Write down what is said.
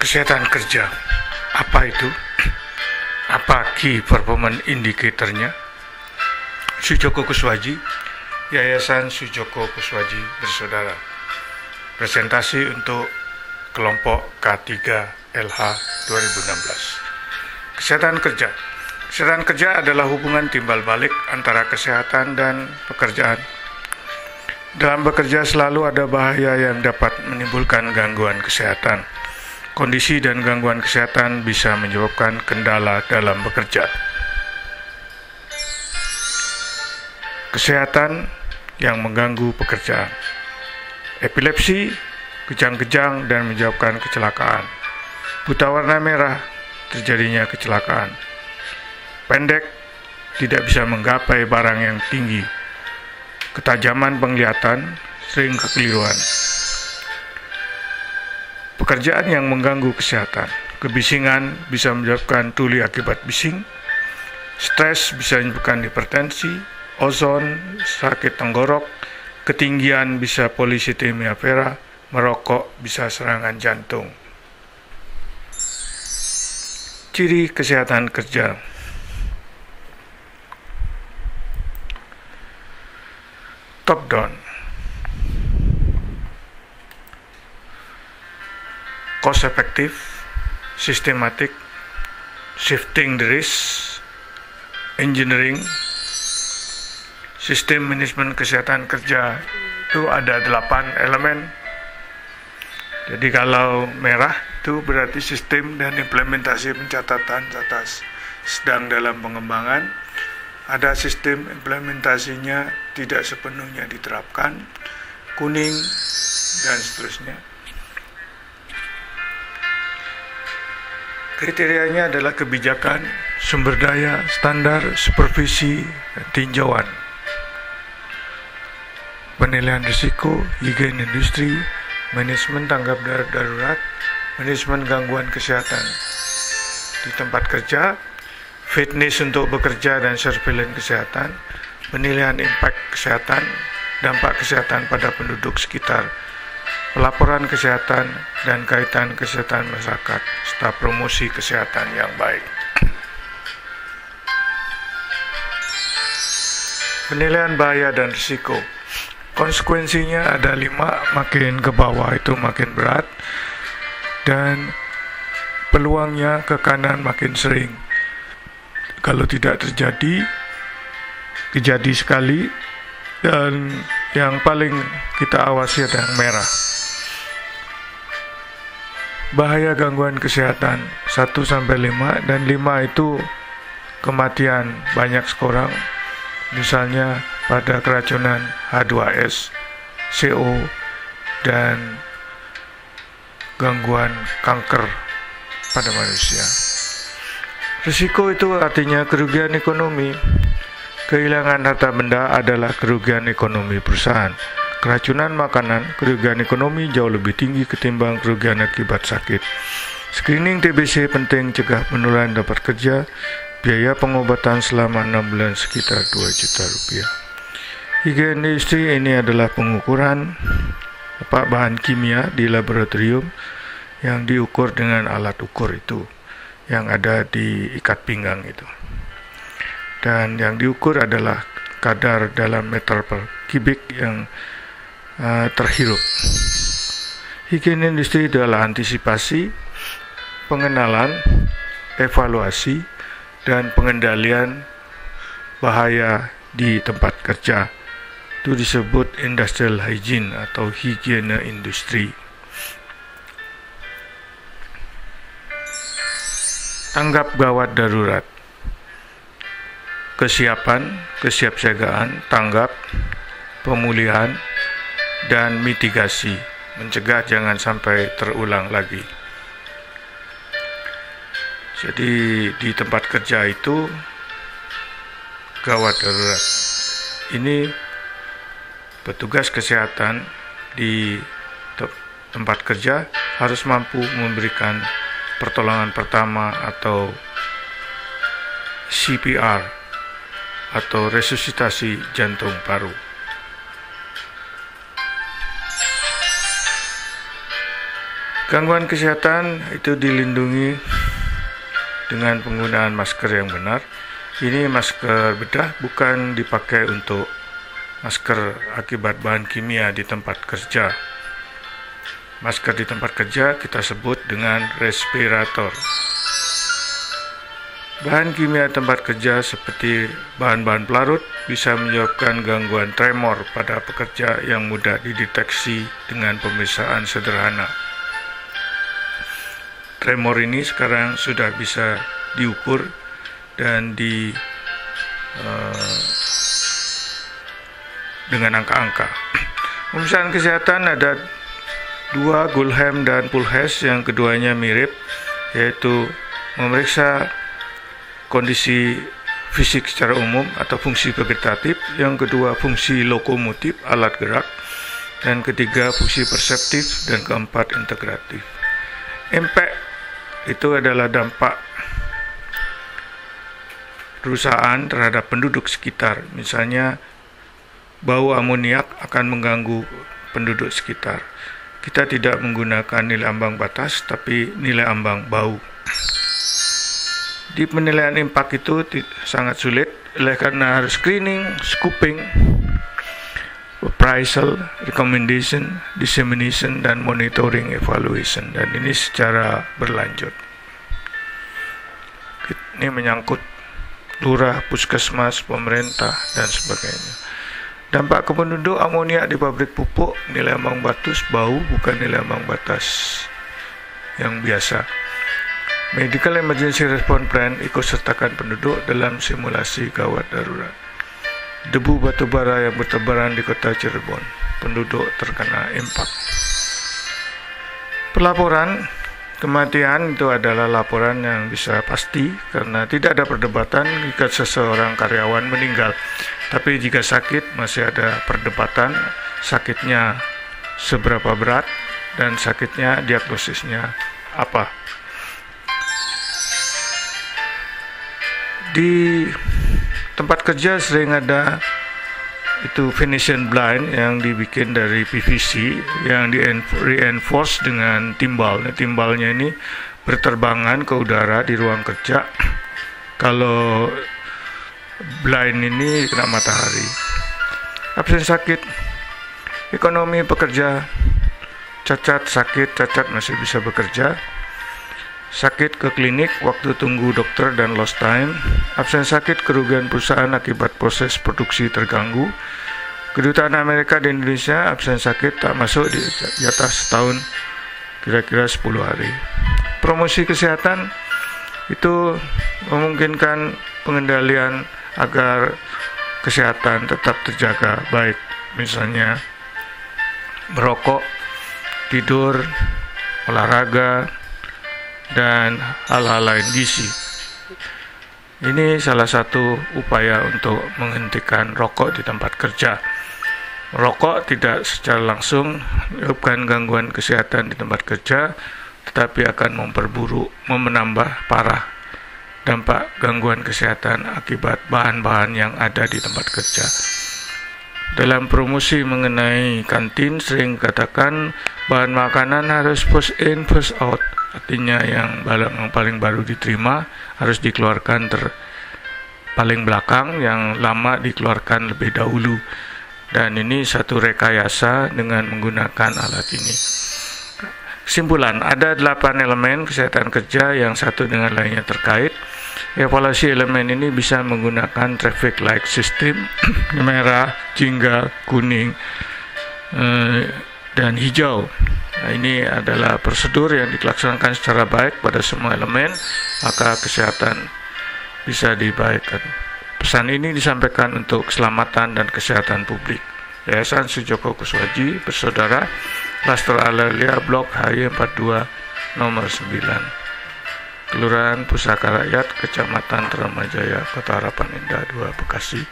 Kesehatan kerja, apa itu? Apa key performance indicatornya? Sujoko Kuswaji, Yayasan Sujoko Kuswaji Bersaudara. Presentasi untuk kelompok K3 LH 2016. Kesehatan kerja. Kesehatan kerja adalah hubungan timbal balik antara kesehatan dan pekerjaan. Dalam bekerja selalu ada bahaya yang dapat menimbulkan gangguan kesehatan. Kondisi dan gangguan kesehatan bisa menyebabkan kendala dalam bekerja. Kesehatan yang mengganggu pekerjaan. Epilepsi, kejang-kejang dan menyebabkan kecelakaan. Buta warna merah, terjadinya kecelakaan. Pendek, tidak bisa menggapai barang yang tinggi. Ketajaman penglihatan, sering kekeliruan. Pekerjaan yang mengganggu kesehatan. Kebisingan bisa menyebabkan tuli akibat bising. Stres bisa menyebabkan hipertensi. Ozon, sakit tenggorok. Ketinggian bisa polisitemia vera. Merokok bisa serangan jantung. Ciri kesehatan kerja. Top down. Cost efektif, sistematik, shifting the risk, engineering. Sistem manajemen kesehatan kerja itu ada 8 elemen. Jadi kalau merah itu berarti sistem dan implementasi pencatatan data sedang dalam pengembangan. Ada sistem implementasinya tidak sepenuhnya diterapkan. Kuning dan seterusnya. Kriterianya adalah kebijakan, sumber daya, standar, supervisi, dan tinjauan. Penilaian risiko, higien industri, manajemen tanggap darurat, manajemen gangguan kesehatan di tempat kerja, fitness untuk bekerja dan surveillance kesehatan, penilaian impact kesehatan, dampak kesehatan pada penduduk sekitar, pelaporan kesehatan dan kaitan kesehatan masyarakat, serta promosi kesehatan yang baik. Penilaian bahaya dan risiko. Konsekuensinya ada 5, makin ke bawah itu makin berat, dan peluangnya ke kanan makin sering. Kalau tidak terjadi sekali, dan yang paling kita awasi ada yang merah. Bahaya gangguan kesehatan 1-5, dan 5 itu kematian banyak seorang, misalnya pada keracunan H2S, CO, dan gangguan kanker pada manusia. Risiko itu artinya kerugian ekonomi. Kehilangan harta benda adalah kerugian ekonomi perusahaan. Keracunan makanan, kerugian ekonomi jauh lebih tinggi ketimbang kerugian akibat sakit. Screening TBC penting cegah penularan dapat kerja. Biaya pengobatan selama 6 bulan sekitar 2 juta rupiah. Higien industri ini adalah pengukuran bahan kimia di laboratorium yang diukur dengan alat ukur itu yang ada di ikat pinggang itu. Dan yang diukur adalah kadar dalam meter per kubik yang terhirup. Higien industri adalah antisipasi, pengenalan, evaluasi, dan pengendalian bahaya di tempat kerja. Itu disebut industrial hygiene atau higiene industri. Tanggap gawat darurat. Kesiapan, kesiapsiagaan, tanggap, pemulihan, dan mitigasi, mencegah jangan sampai terulang lagi. Jadi di tempat kerja itu gawat darurat. Ini petugas kesehatan di tempat kerja harus mampu memberikan pertolongan pertama atau CPR atau resusitasi jantung paru. Gangguan kesehatan itu dilindungi dengan penggunaan masker yang benar. Ini masker bedah, bukan dipakai untuk masker akibat bahan kimia di tempat kerja. Masker di tempat kerja kita sebut dengan respirator. Bahan kimia tempat kerja seperti bahan-bahan pelarut bisa menyebabkan gangguan tremor pada pekerja yang mudah dideteksi dengan pemeriksaan sederhana. Tremor ini sekarang sudah bisa diukur dan dengan angka-angka. Pemeriksaan kesehatan ada dua, Gulham dan Pulhes, yang keduanya mirip, yaitu memeriksa kondisi fisik secara umum atau fungsi vegetatif, yang kedua fungsi lokomotif alat gerak, dan ketiga fungsi perseptif, dan keempat integratif. Impact itu adalah dampak perusahaan terhadap penduduk sekitar. Misalnya bau amoniak akan mengganggu penduduk sekitar. Kita tidak menggunakan nilai ambang batas, tapi nilai ambang bau. Di penilaian impact itu sangat sulit, oleh karena harus screening, scooping, appraisal, recommendation, dissemination, dan monitoring evaluation. Dan ini secara berlanjut. Ini menyangkut lurah, puskesmas, pemerintah, dan sebagainya. Dampak ke penduduk amoniak di pabrik pupuk, nilai ambang batas bau, bukan nilai ambang batas yang biasa. Medical Emergency Response Plan ikut sertakan penduduk dalam simulasi gawat darurat. Debu batubara yang bertebaran di kota Cirebon, penduduk terkena impak. Pelaporan kematian itu adalah laporan yang bisa pasti karena tidak ada perdebatan jika seseorang karyawan meninggal. Tapi jika sakit masih ada perdebatan sakitnya seberapa berat dan sakitnya diagnosisnya apa. Di tempat kerja sering ada itu Venetian blind yang dibikin dari PVC yang di-reinforce dengan timbal. Nah, timbalnya ini berterbangan ke udara di ruang kerja. Kalau blind ini kena matahari. Absen sakit, ekonomi pekerja, cacat sakit, cacat masih bisa bekerja. Sakit ke klinik, waktu tunggu dokter dan lost time. Absen sakit, kerugian perusahaan akibat proses produksi terganggu. Kedutaan Amerika di Indonesia, absen sakit tak masuk di atas setahun, kira-kira 10 hari. Promosi kesehatan itu memungkinkan pengendalian agar kesehatan tetap terjaga baik. Misalnya merokok, tidur, olahraga, dan hal-hal lain gizi. Ini salah satu upaya untuk menghentikan rokok di tempat kerja. Merokok tidak secara langsung menyebabkan gangguan kesehatan di tempat kerja, tetapi akan menambah parah dampak gangguan kesehatan akibat bahan-bahan yang ada di tempat kerja. Dalam promosi mengenai kantin sering katakan bahan makanan harus first in, first out. Artinya yang paling baru diterima harus dikeluarkan paling belakang, yang lama dikeluarkan lebih dahulu. Dan ini satu rekayasa dengan menggunakan alat ini. Kesimpulan, ada 8 elemen kesehatan kerja yang satu dengan lainnya terkait. Evaluasi elemen ini bisa menggunakan traffic light system, merah, jingga, kuning, dan hijau. Nah, ini adalah prosedur yang dilaksanakan secara baik pada semua elemen, maka kesehatan bisa dibaikkan. Pesan ini disampaikan untuk keselamatan dan kesehatan publik. Yayasan Sujoko Kuswaji, Bersaudara, Klaster Alalia, Blok HY42, nomor 9. Kelurahan Pusaka Rakyat, Kecamatan Teramajaya, Kota Harapan Indah 2, Bekasi.